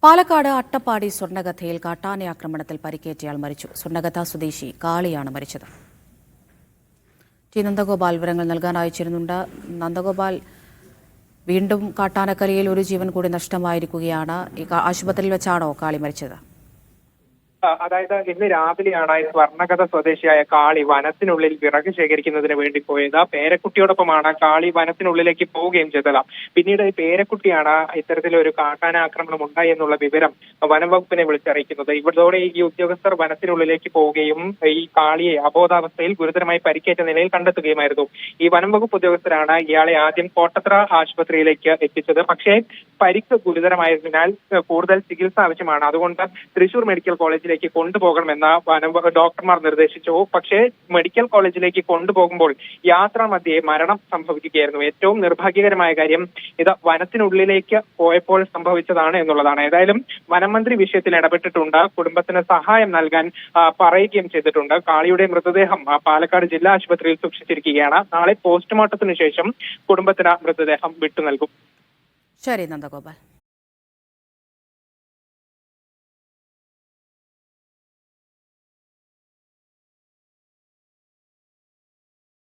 പാലക്കാട് അട്ടപ്പാടി സ്വർണ്ണഗത്തയിൽ കാട്ടാന ആക്രമണത്തിൽ പരിക്കേറ്റയാൾ മരിച്ചു. സ്വർണ്ണഗത്ത സ്വദേശി കാളിയാണ് മരിച്ചത്. ടി നന്ദഗോപാൽ വിവരങ്ങൾ നൽകാൻ അയച്ചിരുന്നുണ്ട്. നന്ദഗോപാൽ, വീണ്ടും കാട്ടാനക്കരയിൽ ഒരു ജീവൻ കൂടി നഷ്ടമായിരിക്കുകയാണ്. ആശുപത്രിയിൽ വെച്ചാണോ കാളി മരിച്ചത്? അതായത് ഇന്ന് രാവിലെയാണ് സ്വർണ്ണഗത സ്വദേശിയായ കാളി വനത്തിനുള്ളിൽ വിറക് ശേഖരിക്കുന്നതിന് വേണ്ടി പോയത്. പേരക്കുട്ടിയോടൊപ്പമാണ് കാളി വനത്തിനുള്ളിലേക്ക് പോവുകയും ചെയ്തത്. പിന്നീട് പേരക്കുട്ടിയാണ് ഇത്തരത്തിലൊരു കാട്ടാന ആക്രമണം ഉണ്ടായി എന്നുള്ള വിവരം വനംവകുപ്പിനെ വിളിച്ചറിയിക്കുന്നത്. ഇതോടെ ഈ ഉദ്യോഗസ്ഥർ വനത്തിനുള്ളിലേക്ക് പോവുകയും ഈ കാളിയെ അബോധാവസ്ഥയിൽ ഗുരുതരമായി പരിക്കേറ്റ നിലയിൽ കണ്ടെത്തുകയുമായിരുന്നു. ഈ വനംവകുപ്പ് ഉദ്യോഗസ്ഥരാണ് ഇയാളെ ആദ്യം കോട്ടത്തറ ആശുപത്രിയിലേക്ക് എത്തിച്ചത്. പക്ഷേ പരിക്ക് ഗുരുതരമായതിനാൽ കൂടുതൽ ചികിത്സ ആവശ്യമാണ്. അതുകൊണ്ട് തൃശൂർ മെഡിക്കൽ കോളേജിലേക്ക് കൊണ്ടുപോകണമെന്ന് ഡോക്ടർമാർ നിർദ്ദേശിച്ചു. പക്ഷേ മെഡിക്കൽ കോളേജിലേക്ക് കൊണ്ടുപോകുമ്പോൾ യാത്രാ മധ്യേ മരണം സംഭവിക്കുകയായിരുന്നു. ഏറ്റവും നിർഭാഗ്യകരമായ കാര്യം ഇത് വനത്തിനുള്ളിലേക്ക് പോയപ്പോൾ സംഭവിച്ചതാണ് എന്നുള്ളതാണ്. ഏതായാലും വനമന്ത്രി വിഷയത്തിൽ ഇടപെട്ടിട്ടുണ്ട്. കുടുംബത്തിന് സഹായം നൽകാൻ പറയുകയും ചെയ്തിട്ടുണ്ട്. കാളിയുടെ മൃതദേഹം പാലക്കാട് ജില്ലാ ആശുപത്രിയിൽ സൂക്ഷിച്ചിരിക്കുകയാണ്. നാളെ പോസ്റ്റ്മോർട്ടത്തിന് ശേഷം കുടുംബത്തിന് മൃതദേഹം വിട്ടു നൽകും. ശരി നന്ദഗോപാൽ.